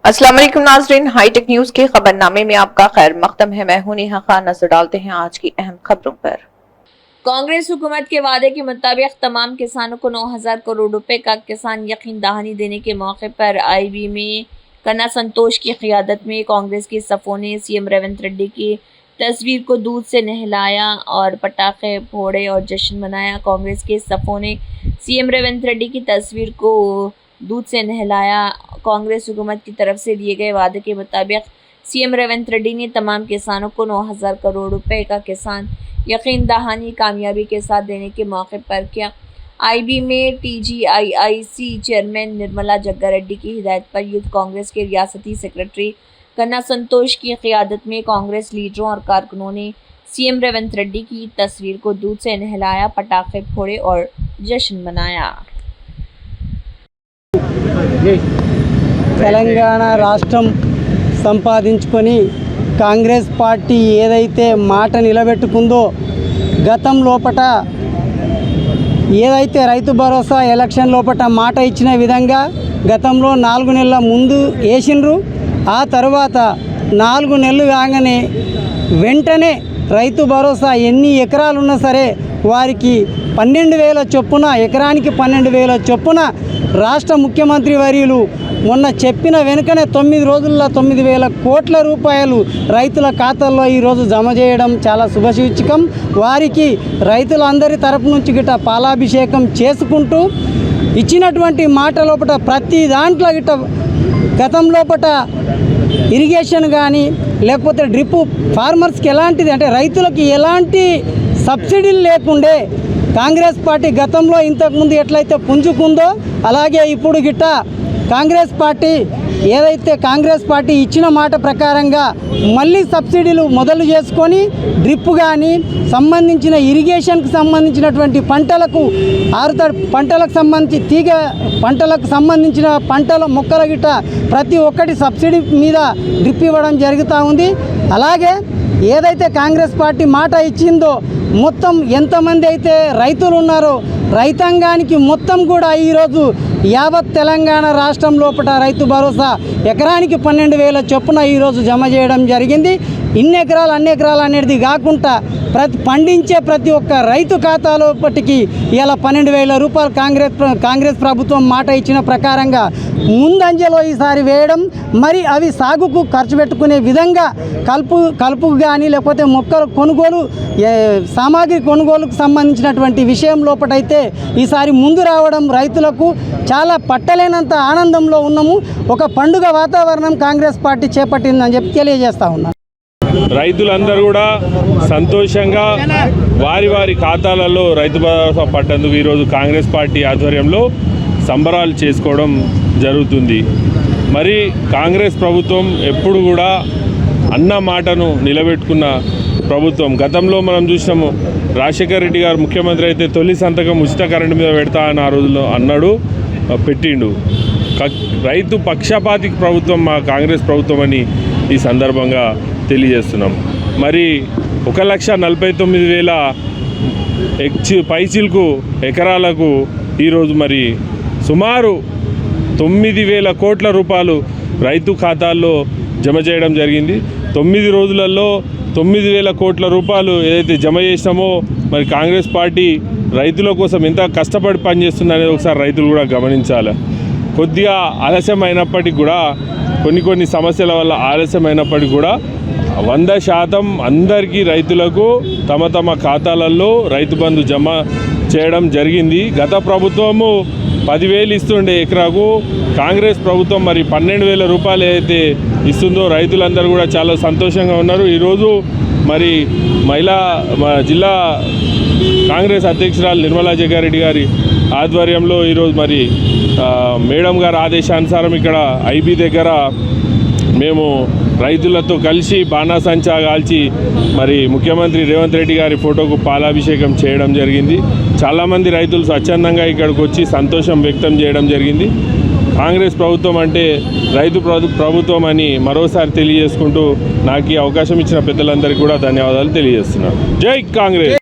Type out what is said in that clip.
अस्सलाम वालेकुम नाज़रीन, हाईटेक न्यूज के खबरनामे में आपका खैर मकदम है। मैं हूं नेहा खान। नजर डालते हैं आज की अहम खबरों पर। कांग्रेस हुकूमत के वादे के मुताबिक तमाम किसानों को 9,000 करोड़ रुपए का किसान यकीन दहानी देने के मौके पर आईबी में कन्ना संतोष की क़ियादत में कांग्रेस के सफ़ों ने सीएम रेवंत रेड्डी की तस्वीर को दूध से नहलाया और पटाखे फोड़े और जश्न मनाया। कांग्रेस के सफ़ों ने सीएम रेवंत रेड्डी की तस्वीर को दूध से नहलाया। कांग्रेस हुकूमत की तरफ से दिए गए वादे के मुताबिक सीएम रेवंत रेड्डी ने तमाम किसानों को 9,000 करोड़ रुपए का किसान यकीन दहानी कामयाबी के साथ देने के मौके पर किया। आईबी में TGIIC चेयरमैन निर्मला जग्गा रेड्डी की हिदायत पर यूथ कांग्रेस के रियासती सेक्रेटरी कन्ना संतोष की क़ियादत में कांग्रेस लीडरों और कारकुनों ने सीएम रेवंत रेड्डी की तस्वीर को दूध से नहलाया, पटाखे फोड़े और जश्न मनाया। తెలంగాణ రాష్ట్రం సంపాదించుకొని కాంగ్రెస్ పార్టీ ఏదైతే మాట నిలబెట్టుకుందో గతం లోపట ఏదైతే రైతు భరోసా ఎలక్షన్ లోపట మాట ఇచ్చిన విధంగా గతంలో 4 నెలల ముందు వేసిండ్రు। ఆ తర్వాత 4 నెలలు కాగానే వెంటనే రైతు భరోసా ఎన్ని ఎకరాలు ఉన్నా సరే వారికి 12,000 చొప్పున ఎకరానికి 12,000 చొప్పున రాష్ట్ర ముఖ్యమంత్రి వర్యులు మొన్న చెప్పిన వెనుకనే 9 రోజుల్లో 9,000 కోట్ల రూపాయలు రైతుల ఖాతాల్లో ఈరోజు జమ చేయడం చాలా శుభసూచకం। వారికి రైతులందరి తరపు నుంచి గిట్ట పాలాభిషేకం చేసుకుంటూ ఇచ్చినటువంటి మాట లోపల ప్రతి దాంట్లో గిట్ట గతం లోపల ఇరిగేషన్ కానీ లేకపోతే డ్రిప్ ఫార్మర్స్కి ఎలాంటిది అంటే రైతులకు ఎలాంటి సబ్సిడీలు లేకుండే కాంగ్రెస్ పార్టీ గతంలో ఇంతకుముందు ఎట్లయితే పుంజుకుందో అలాగే ఇప్పుడు గిట్ట కాంగ్రెస్ పార్టీ ఏదైతే కాంగ్రెస్ పార్టీ ఇచ్చిన మాట ప్రకారంగా మళ్ళీ సబ్సిడీలు మొదలు చేసుకొని డ్రిప్ కానీ సంబంధించిన ఇరిగేషన్కి సంబంధించినటువంటి పంటలకు పంటలకు సంబంధించి తీగ పంటలకు సంబంధించిన పంటల మొక్కల గిట్ట ప్రతి ఒక్కటి సబ్సిడీ మీద డ్రిప్ ఇవ్వడం జరుగుతూ ఉంది। అలాగే ఏదైతే కాంగ్రెస్ పార్టీ మాట ఇచ్చిందో మొత్తం ఎంతమంది అయితే రైతులు ఉన్నారో రైతాంగానికి మొత్తం కూడా ఈరోజు యావత్ తెలంగాణ రాష్ట్రం లోపల రైతు భరోసా ఎకరానికి 12,000 చొప్పున ఈరోజు జమ చేయడం జరిగింది। ఇన్ని ఎకరాలు అన్ని ఎకరాలు అనేది కాకుండా పండించే ప్రతి ఒక్క రైతు ఖాతాలోపటికి ఇలా 12,000 రూపాయలు కాంగ్రెస్ ప్రభుత్వం మాట ఇచ్చిన ప్రకారంగా ముందంజలో ఈసారి వేయడం, మరి అవి సాగుకు ఖర్చు పెట్టుకునే విధంగా కలుపుకు కానీ లేకపోతే మొక్కల కొనుగోలు సామాగ్రి కొనుగోలుకు సంబంధించినటువంటి విషయం లోపటైతే ఈసారి ముందు రావడం రైతులకు చాలా పట్టలేనంత ఆనందంలో ఉన్నాము। ఒక పండుగ వాతావరణం కాంగ్రెస్ పార్టీ చేపట్టిందని చెప్పి తెలియజేస్తా ఉన్నాను। రైతులందరూ కూడా సంతోషంగా వారి ఖాతాలలో రైతు భరోసా పడ్డందుకు ఈరోజు కాంగ్రెస్ పార్టీ ఆధ్వర్యంలో సంబరాలు చేసుకోవడం జరుగుతుంది। మరి కాంగ్రెస్ ప్రభుత్వం ఎప్పుడు కూడా అన్న మాటను నిలబెట్టుకున్న ప్రభుత్వం। గతంలో మనం చూసినాము, రాజశేఖర్ రెడ్డి గారు ముఖ్యమంత్రి అయితే తొలి సంతకం ఉచిత కరెంటు మీద పెడతా అని ఆ రోజుల్లో అన్నాడు, పెట్టిండు। రైతు పక్షపాతి ప్రభుత్వం మా కాంగ్రెస్ ప్రభుత్వం అని ఈ సందర్భంగా తెలియజేస్తున్నాం। మరి 1,49,000 పైచిలకు ఎకరాలకు ఈరోజు మరి సుమారు 9,000 కోట్ల రూపాయలు రైతు ఖాతాల్లో జమ చేయడం జరిగింది। 9 రోజులలో 9,000 కోట్ల రూపాయలు ఏదైతే జమ చేసినామో మరి కాంగ్రెస్ పార్టీ రైతుల కోసం ఎంత కష్టపడి పనిచేస్తుందనేది ఒకసారి రైతులు కూడా గమనించాలి। కొద్దిగా ఆలస్యం అయినప్పటికీ కూడా కొన్ని సమస్యల వల్ల ఆలస్యం అయినప్పటికీ కూడా 100% అందరికీ రైతులకు తమ ఖాతాలలో రైతు బంధు జమ చేయడం జరిగింది। గత ప్రభుత్వము 10,000 ఇస్తుండే ఎకరాకు, కాంగ్రెస్ ప్రభుత్వం మరి 12,000 రూపాయలు ఏదైతే ఇస్తుందో రైతులందరూ కూడా చాలా సంతోషంగా ఉన్నారు। ఈరోజు మరి జిల్లా కాంగ్రెస్ అధ్యక్షురాలు నిర్మలా జగ్గారెడ్డి గారి ఆధ్వర్యంలో ఈరోజు మరి మేడం గారి ఆదేశానుసారం ఇక్కడ ఐబీ దగ్గర మేము రైతులతో కలిసి బాణాసంచా కాల్చి మరి ముఖ్యమంత్రి రేవంత్ రెడ్డి గారి ఫోటోకు పాలాభిషేకం చేయడం జరిగింది। చాలామంది రైతులు స్వచ్ఛందంగా ఇక్కడికి వచ్చి సంతోషం వ్యక్తం చేయడం జరిగింది। కాంగ్రెస్ ప్రభుత్వం అంటే రైతు ప్రభుత్వం అని మరోసారి తెలియజేసుకుంటూ నాకు ఈ అవకాశం ఇచ్చిన పెద్దలందరికీ కూడా ధన్యవాదాలు తెలియజేస్తున్నాను। జై కాంగ్రెస్।